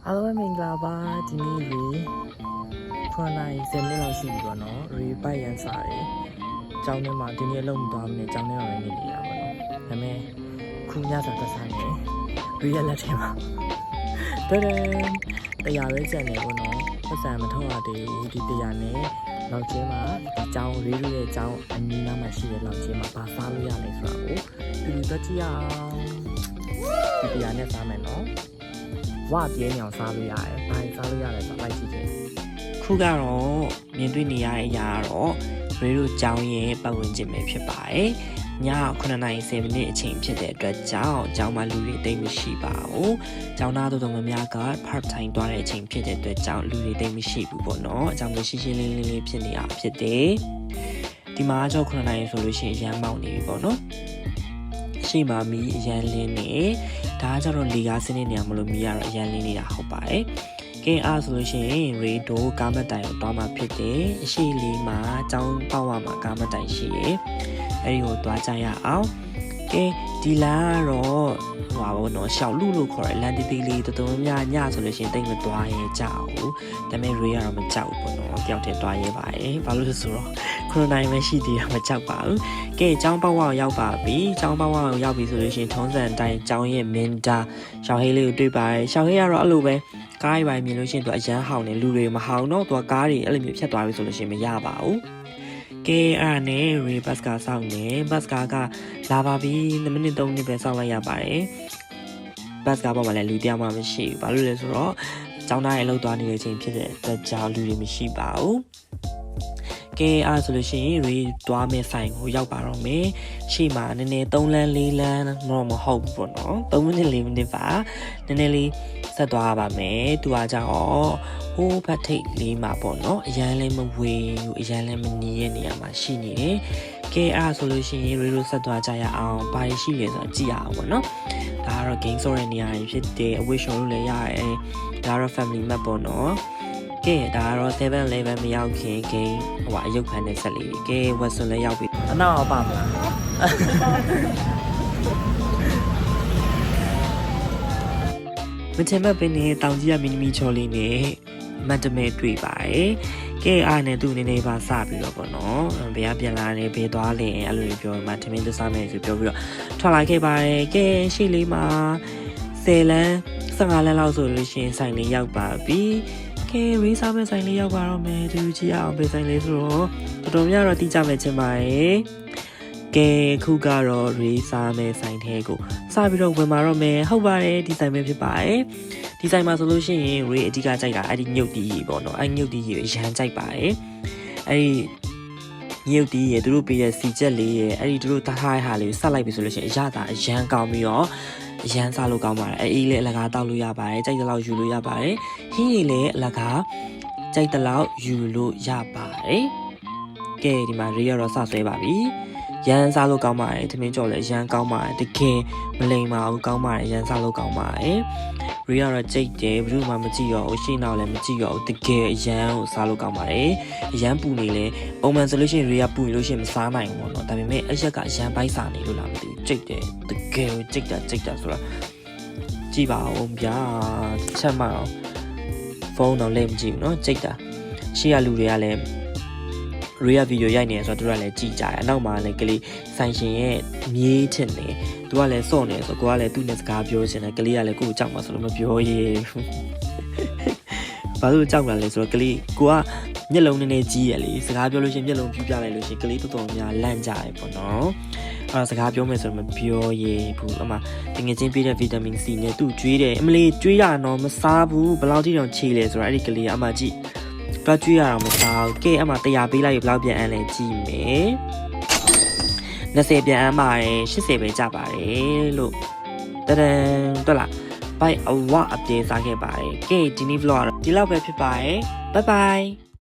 အားလုံးမင်္ဂလာပါဒီနေ့လေ9နိုင်10မိနစ်လောက်ရှိပြီပေါ့နော်ရီပိုက်ရန်စားတယ်ကျောင်းထဲမှာဒီနေ့လုံးမသွားမနဲ့ကျောင်းထဲမှာပဲနေနေတာပေါ့နော်ဒါပေမဲ့ခုညစာသက်ဆိုင်နေရီရလက်ထဲမှာတရားပဲကြံနေပေါ့နော်ပတ်စံမထုတ်ရသေးဘူးဒီတရားနဲ့လောက်ချင်းမှာကျောင်းရေးရဲ့ကျောင်းအနီးနားမှာရှိတဲ့လောက်ချင်းမှာဘာစားလို့ရလဲဆိုတာကိုဒီလိုတက်ကြည့်အောင်ဒီတရားနဲ့စားမယ်နော်ဝပြဲညောင်စားလို့ရတယ်။ဘာစားလို့ရလဲဆိုတော့လိုက်ကြည့်ကြည့်။ခုကတော့မြင်တွေ့နေရတဲ့အရာကတော့ရေတို့ကျောင်းရဲ့ပတ်ဝန်းကျင်ပဲဖြစ်ပါတယ်။ည9:10မိနစ်အချိန်ဖြစ်တဲ့အတွက်ကြောင့်ကျောင်းမှာလူတွေတိတ်မရှိပါဘူး။ကျောင်းသားတို့များက part time သွားတဲ့အချိန်ဖြစ်တဲ့အတွက်ကြောင့်လူတွေတိတ်မရှိဘူးပေါ့နော်။အကြောင်းမျိုးရှင်းရှင်းလင်းလင်းဖြစ်နေတာဖြစ်တယ်။ဒီမှာကျောင်း9:00ဆိုလို့ရှိရင်ရမ်းမောက်နေပြီပေါ့နော်။ရှိမှမီအရန်လင်းနေဒါကြတော့လေကားစင်းနေနေရမလို့မီးရတော့အရန်လင်းနေတာဟုတ်ပါတယ်ကဲအားဆိုလို့ရှိရင်ရေဒိုကားမတိုင်ကိုတွားမှဖြစ်တယ်အရှိလေးမှာကျောင်းပေါက်ဝမှာကားမတိုင်ရှိတယ်အဲဒီကိုတွားကြရအောင်ကဲဒီလမ်းကတော့ဟိုပါဘောနော်ရှောက်လူလို့ခေါ်တယ်လမ်းတီးလေးတော်တော်များညဆိုလို့ရှိရင်တိတ်မတွားရဲကြဘူးဒါပေမဲ့ရေကတော့မကြောက်ဘူးပေါ့နော်ကြောက်တယ်တွားရဲပါတယ်ဘာလို့လဲဆိုတော့9နိုင်ပဲရှိသေးတာမကြောက်ပါဘူးကဲကျောင်းပေါက်ဝရောက်ပါပြီကျောင်းပေါက်ဝရောက်ပြီဆိုလို့ရှိရင်ထုံးစံအတိုင်းကျောင်းရဲ့မင်တာရှောက်ဟေးလေးကိုတွေ့ပါတယ်ရှောက်ဟေးကတော့အဲ့လိုပဲကားရိုက်မြင်လို့ရှိရင်သူအရန်ဟောင်းနေလူတွေမဟောင်းတော့သူကားတွေအဲ့လိုမျိုးဖြတ်သွားပြီဆိုလို့ရှိရင်မရပါဘူးကဲအဲ့ဒါနဲ့ရေဘတ်ကာစောင့်နေဘတ်ကာကလာပါပြီ2မိနစ်3မိနစ်ပဲစောင့်လိုက်ရပါတယ်ဘတ်ကာပေါ်မှာလည်းလူတရားမှမရှိဘူးဘာလို့လဲဆိုတော့ကျောင်းသားရဲ့အလုပ်သွားနေတဲ့အချိန်ဖြစ်တဲ့အတွက်ကြောင့်လူတွေမရှိပါဘူးကဲအားဆိုလို့ရှိရင်ရေတွားမဲ့ဆိုင်ကိုရောက်ပါတော့မယ်ရှေ့မှာနည်းနည်း3လမ်း4လမ်းတော့မဟုတ်ဘူးပေါ့နော်3မိနစ်4မိနစ်ပါနည်းနည်းလေးဆက်သွားပါမယ်သူကကြောင့်ဟိုးဖတ်ထိတ်လေးမှာပေါ့နော်အရန်လည်းမဝေဘူးအရန်လည်းမနီးရဲ့နေရာမှာရှိနေတယ်ကဲအားဆိုလို့ရှိရင်ရေတို့ဆက်သွားကြရအောင်ဘာရှိလဲဆိုတော့ကြည့်ရအောင်ပေါ့နော်ဒါကတော့ game ဆိုတဲ့နေရာကြီးဖြစ်တယ်အဝိရှော်လို့လည်းရတယ်ဒါကတော့ family map ပေါ့နော်ကဲဒါကတော့7-11မရောက်ခင် game ဟိုအယုတ်ခန်းနဲ့ဆက်လေးကဲ Watson လည်းရောက်ပြီအနောက်ပါမလားမချင်မပင်းနဲ့တောင်ကြီးကမီနီမီချော်လေးနဲ့မတ်တမဲတွေ့ပါတယ်ကဲအားနဲ့သူ့အနေနဲ့ပါစပြီးတော့ပေါ့နော်ဘယ်ကပြန်လာတယ်ဘယ်သွားလဲအဲ့လိုပြောမှထမင်းသစားမယ်ဆိုပြောပြီးတော့ထွက်လာခဲ့ပါတယ်ကဲရှေ့လေးမှာ10လမ်း15လမ်းလောက်ဆိုလို့ရှိရင်ဆိုင်လေးရောက်ပါပြီကဲရေးစားမဲ့ဆိုင်လေးရောက်ပါတော့မယ်သူကြည့်အောင်ပဲဆိုင်လေးဆိုတော့တော်တော်များတော့တိကျမဲ့ချင်းပါတယ်ကဲခုကတော့ရေးစားမဲ့ဆိုင်ထဲကိုစပြီးတော့ဝင်มาတော့မယ်ဟုတ်ပါတယ်ဒီဆိုင်ပဲဖြစ်ပါတယ်ဒီဆိုင်မှာဆိုလို့ရှိရင်ရေးအဓိကကြိုက်တာအဲ့ဒီညုတ်တီးကြီးပေါ့နော်အဲ့ညုတ်တီးကြီးကိုရမ်းကြိုက်ပါတယ်အဲ့ဒီညုတ်တီးရေသူတို့ပေးတဲ့စီချက်လေးရေအဲ့ဒီသူတို့ထားထားတဲ့ဟာလေးကိုဆက်လိုက်ပြီဆိုလို့ရှိရင်အရသာအရန်ကောင်းပြီးတော့အရန်စားလို့ကောင်းပါတယ်အေးလေးအလကားတောက်လို့ရပါတယ်ကြိုက်တဲ့လောက်ယူလို့ရပါတယ်ဟင်းရည်လေးအလကားကြိုက်တဲ့လောက်ယူလို့ရပါတယ်ကဲဒီမှာရေးရတော့စဆွဲပါပြီရန်စားလို့ကောင်းပါတယ်ထမင်းကြော်လည်းရန်ကောင်းပါတယ်တကယ်မလိမ်ပါဘူးကောင်းပါတယ်ရန်စားလို့ကောင်းပါတယ်ရီကတော့ကြိတ်တယ်ဘယ်သူမှမကြည့်ရောရှင်းတော့လည်းမကြည့်ရောတကယ်ရန်ကိုစားလို့ကောင်းပါတယ်ရန်ပူနေလဲပုံမှန်ဆိုလို့ရှိရင်ရီကပူနေလို့ရှိရင်မစားနိုင်ဘူးပေါ့နော်ဒါပေမဲ့အရက်ကရန်ပိုက်စားနေလို့လားမသိဘူးကြိတ်တယ်တကယ်ကြိတ်တာဆိုတော့ကြည့်ပါဦးဗျာချက်မှတော့ဖုန်းတော့လည်းမကြည့်ဘူးနော်ကြိတ်တာရှေ့ကလူတွေကလည်းရေးရဗီဒီယိုရိုက်နေဆိုတော့သူကလည်းကြည်ကြတယ်အနောက်မှာလည်းကလေးဆိုင်ရှင်ရဲ့မြေးချင်တယ်သူကလည်းစော့နေဆိုကိုကလည်းသူ့နဲ့စကားပြောချင်တယ်ကလေးကလည်းကိုကိုကြောက်မှာဆိုလို့မပြောရဲဘာလို့ကြောက်လာလဲဆိုတော့ကလေးကိုကမျက်လုံးနည်းနည်းကြီးရလေစကားပြောလို့ရှိရင်မျက်လုံးပြူပြလိုက်လို့ရှိရင်ကလေးတော်တော်များလန့်ကြတယ်ပေါ့နော်အဲ့ဒါစကားပြောမယ်ဆိုတော့မပြောရဲဘူးအမတကယ်ချင်းပြည့်တဲ့ဗီတာမင် C နဲ့သူ့ကျွေးတယ်အမလေးကျွေးရတော့မစားဘူးဘယ်လောက်ထိတောင်ခြေလဲဆိုတော့အဲ့ဒီကလေးကအမကြည့်တော့ကျွေးရအောင်မစားဘူးကဲအမှ100ပေးလိုက်ဘယ်လောက်ပြန်အန်းလဲကြည့်မယ်20ပြန်အန်းပါတယ်80ပဲကြပါတယ်လို့တဒန်တွေ့လားဘိုင်အဝအပြေးစားခဲ့ပါတယ်ကဲဒီနေ့ vlog ဒီလောက်ပဲဖြစ်ပါတယ် bye bye